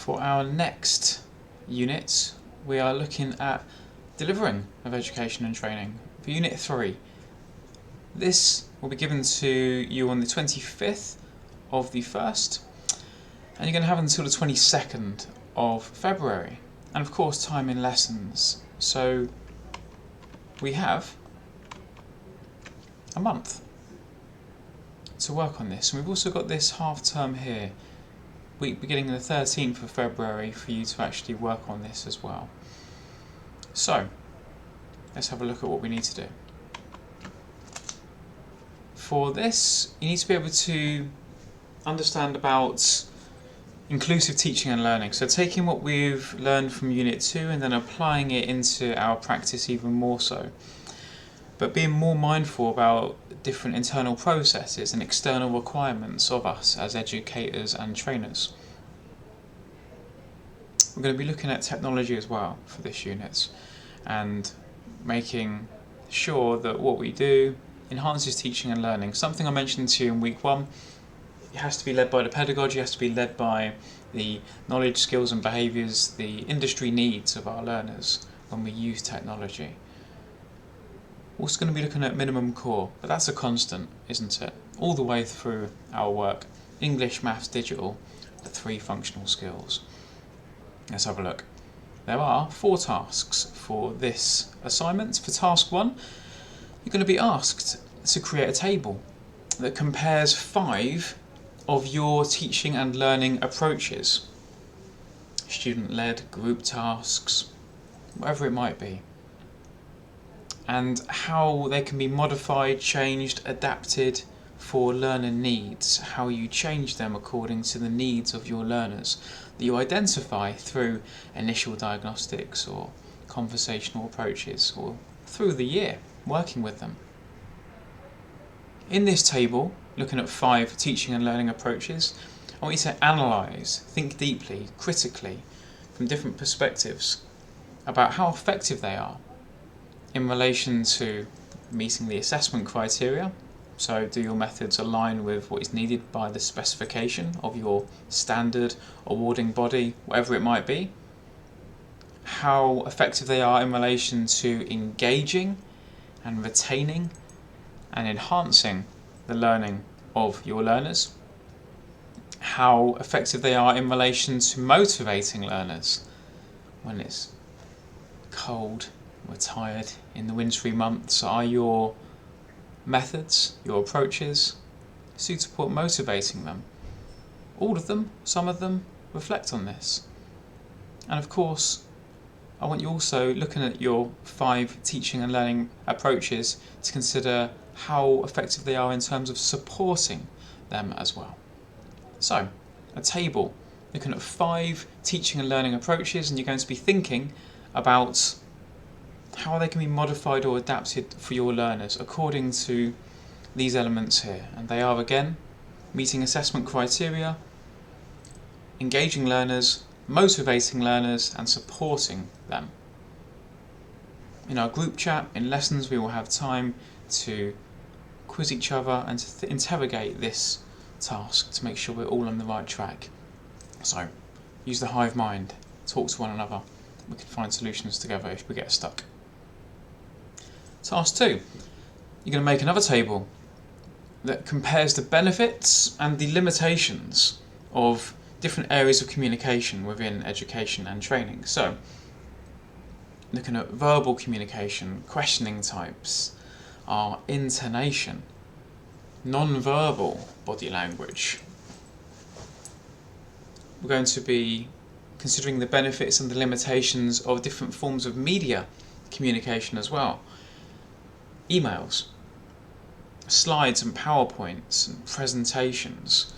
For our next unit, we are looking at delivering of education and training for Unit 3. This will be given to you on the 25th of the 1st, and you're going to have until the 22nd of February, and of course time in lessons. So we have a month to work on this, and we've also got this half term here, week beginning the 13th of February, for you to actually work on this as well. So let's have a look at what we need to do. For this, you need to be able to understand about inclusive teaching and learning. So taking what we've learned from Unit 2 and then applying it into our practice even more so. But being more mindful about different internal processes and external requirements of us as educators and trainers. We're going to be looking at technology as well for this unit and making sure that what we do enhances teaching and learning. Something I mentioned to you in week 1, it has to be led by the pedagogy, it has to be led by the knowledge, skills and behaviours, the industry needs of our learners when we use technology. We're also going to be looking at minimum core, but that's a constant, isn't it? All the way through our work. English, maths, digital, the 3 functional skills. Let's have a look. There are 4 tasks for this assignment. For task 1, you're going to be asked to create a table that compares 5 of your teaching and learning approaches. Student-led, group tasks, whatever it might be. And how they can be modified, changed, adapted for learner needs, how you change them according to the needs of your learners that you identify through initial diagnostics or conversational approaches or through the year working with them. In this table, looking at 5 teaching and learning approaches, I want you to analyse, think deeply, critically, from different perspectives about how effective they are in relation to meeting the assessment criteria. So do your methods align with what is needed by the specification of your standard awarding body, whatever it might be? How effective they are in relation to engaging and retaining and enhancing the learning of your learners? How effective they are in relation to motivating learners when it's cold, we're tired in the wintry months? Are your methods, your approaches suitable at motivating them? All of them, some of them, reflect on this. And of course, I want you also, looking at your 5 teaching and learning approaches, to consider how effective they are in terms of supporting them as well. So, a table looking at 5 teaching and learning approaches, and you're going to be thinking about how they can be modified or adapted for your learners according to these elements here. And they are, again, meeting assessment criteria, engaging learners, motivating learners and supporting them. In our group chat, in lessons, we will have time to quiz each other and to interrogate this task to make sure we're all on the right track. So, use the hive mind, talk to one another. We can find solutions together if we get stuck. Task 2, you're going to make another table that compares the benefits and the limitations of different areas of communication within education and training. So, looking at verbal communication, questioning types, our intonation, non-verbal body language. We're going to be considering the benefits and the limitations of different forms of media communication as well. Emails, slides and PowerPoints and presentations,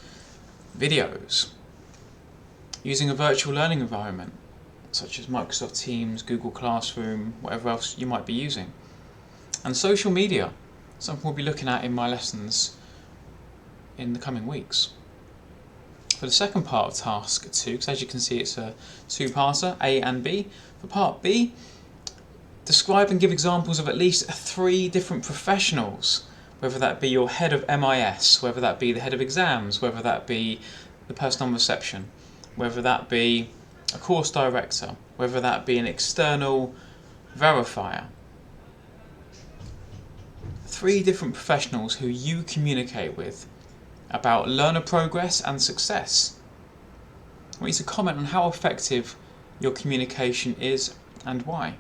videos, using a virtual learning environment such as Microsoft Teams, Google Classroom, whatever else you might be using. And social media, something we'll be looking at in my lessons in the coming weeks. For the second part of task 2, because as you can see it's a 2-parter, A and B. For part B, describe and give examples of at least 3 different professionals, whether that be your head of MIS, whether that be the head of exams, whether that be the person on reception, whether that be a course director, whether that be an external verifier. 3 different professionals who you communicate with about learner progress and success. I want you to comment on how effective your communication is and why.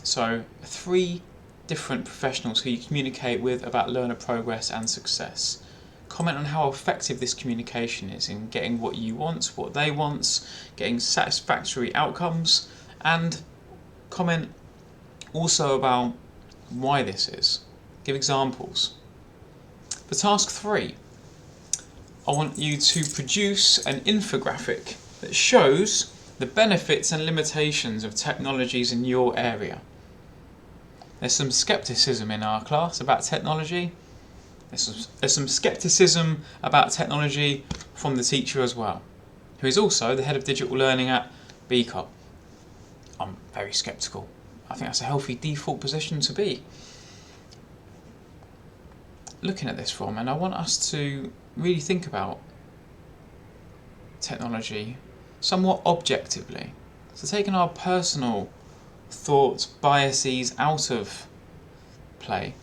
So 3 different professionals who you communicate with about learner progress and success. Comment on how effective this communication is in getting what you want, what they want, getting satisfactory outcomes, and comment also about why this is. Give examples. For task 3, I want you to produce an infographic that shows the benefits and limitations of technologies in your area. There's some skepticism in our class about technology. There's some skepticism about technology from the teacher as well, who is also the head of digital learning at BCOP. I'm very sceptical. I think that's a healthy default position to be looking at this from, and I want us to really think about technology somewhat objectively. So taking our personal thoughts, biases out of play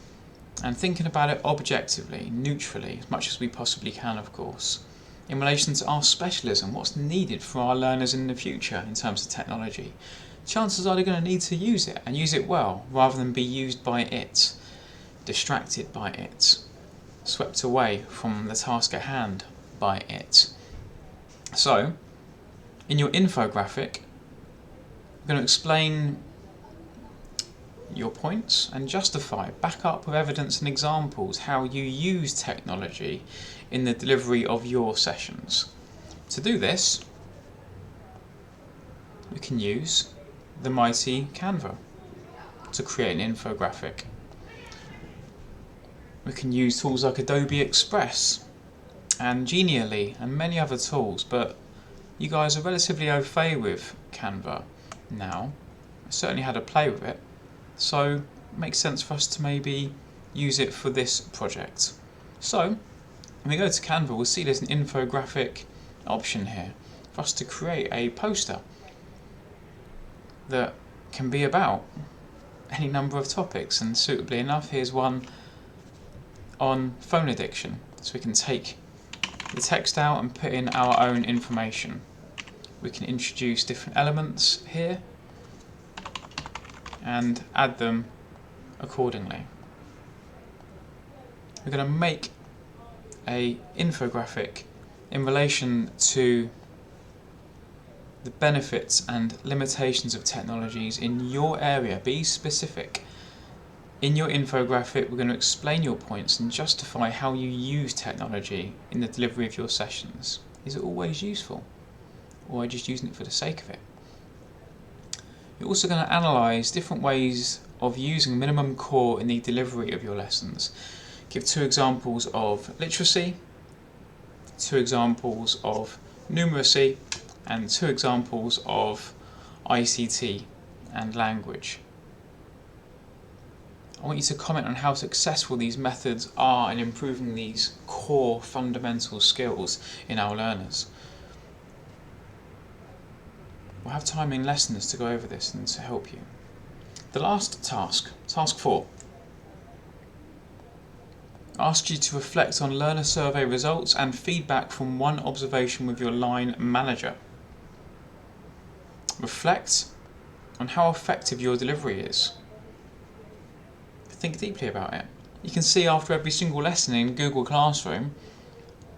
and thinking about it objectively, neutrally, as much as we possibly can, of course, in relation to our specialism, what's needed for our learners in the future in terms of technology. Chances are they're going to need to use it and use it well, rather than be used by it, distracted by it, swept away from the task at hand by it. So, in your infographic, I'm going to explain your points and justify, back up with evidence and examples how you use technology in the delivery of your sessions. To do this, we can use the mighty Canva to create an infographic. We can use tools like Adobe Express and Genially and many other tools, but you guys are relatively au fait with Canva now. I certainly had a play with it, so it makes sense for us to maybe use it for this project. So when we go to Canva, we'll see there's an infographic option here for us to create a poster that can be about any number of topics, and suitably enough, here's one on phone addiction, so we can take the text out and put in our own information. We can introduce different elements here and add them accordingly. We're going to make an infographic in relation to the benefits and limitations of technologies in your area. Be specific. In your infographic, we're going to explain your points and justify how you use technology in the delivery of your sessions. Is it always useful? Or are you just using it for the sake of it? You're also going to analyse different ways of using minimum core in the delivery of your lessons. Give 2 examples of literacy, 2 examples of numeracy, and 2 examples of ICT and language. I want you to comment on how successful these methods are in improving these core fundamental skills in our learners. We'll have time in lessons to go over this and to help you. The last task, task 4, asks you to reflect on learner survey results and feedback from one observation with your line manager. Reflect on how effective your delivery is. Think deeply about it. You can see after every single lesson in Google Classroom,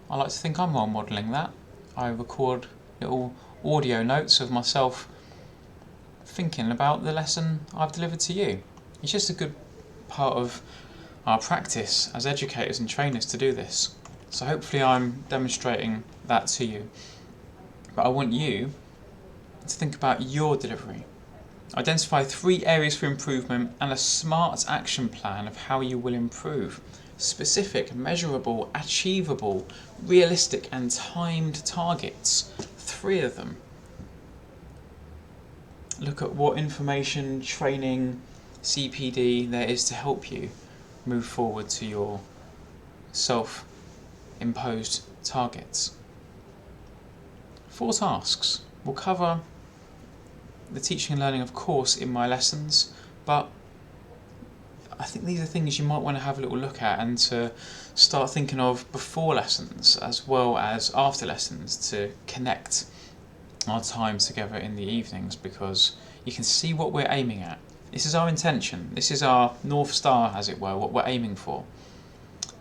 I like to think I'm role modelling that. I record little audio notes of myself thinking about the lesson I've delivered to you. It's just a good part of our practice as educators and trainers to do this. So hopefully I'm demonstrating that to you. But I want you to think about your delivery. Identify 3 areas for improvement and a smart action plan of how you will improve. Specific, measurable, achievable, realistic and timed targets. 3 of them. Look at what information, training, CPD there is to help you move forward to your self-imposed targets. 4 tasks. We'll cover the teaching and learning, of course, in my lessons, but I think these are things you might want to have a little look at and to start thinking of before lessons as well as after lessons to connect our time together in the evenings, because you can see what we're aiming at. This is our intention, this is our North Star, as it were, what we're aiming for.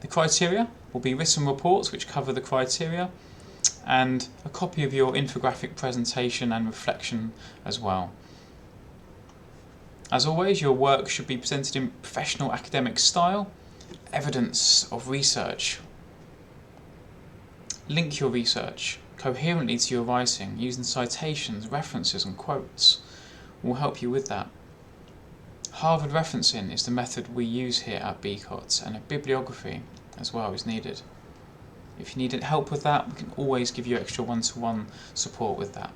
The criteria will be written reports which cover the criteria, and a copy of your infographic presentation and reflection as well. As always, your work should be presented in professional academic style, evidence of research. Link your research coherently to your writing using citations, references and quotes. Will help you with that. Harvard referencing is the method we use here at BCOT, and a bibliography as well is needed. If you need help with that, we can always give you extra one-to-one support with that.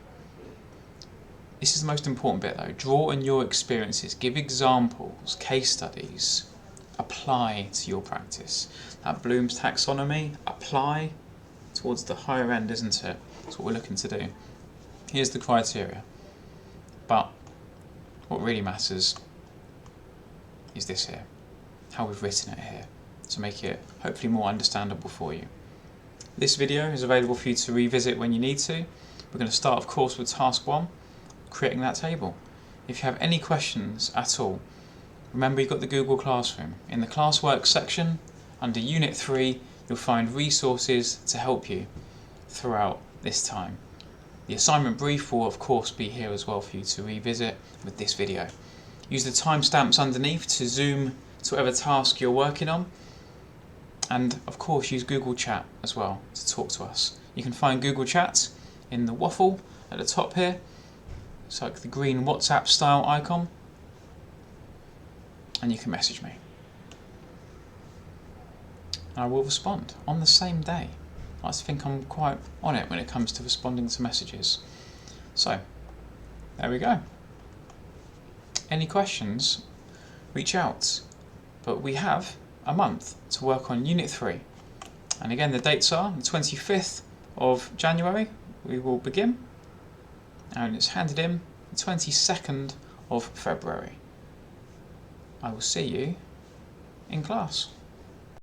This is the most important bit though. Draw on your experiences, give examples, case studies, apply to your practice. That Bloom's taxonomy, apply towards the higher end, isn't it? That's what we're looking to do. Here's the criteria. But what really matters is this here, how we've written it here, to make it hopefully more understandable for you. This video is available for you to revisit when you need to. We're going to start, of course, with task 1, creating that table. If you have any questions at all, remember you've got the Google Classroom. In the classwork section, under Unit 3, you'll find resources to help you throughout this time. The assignment brief will, of course, be here as well for you to revisit with this video. Use the timestamps underneath to zoom to whatever task you're working on. And of course use Google Chat as well to talk to us. You can find Google Chat in the waffle at the top here. It's like the green WhatsApp style icon. And you can message me. And I will respond on the same day. I think I'm quite on it when it comes to responding to messages. So, there we go. Any questions? Reach out. But we have a month to work on Unit 3. And again, the dates are the 25th of January, we will begin. And it's handed in the 22nd of February. I will see you in class.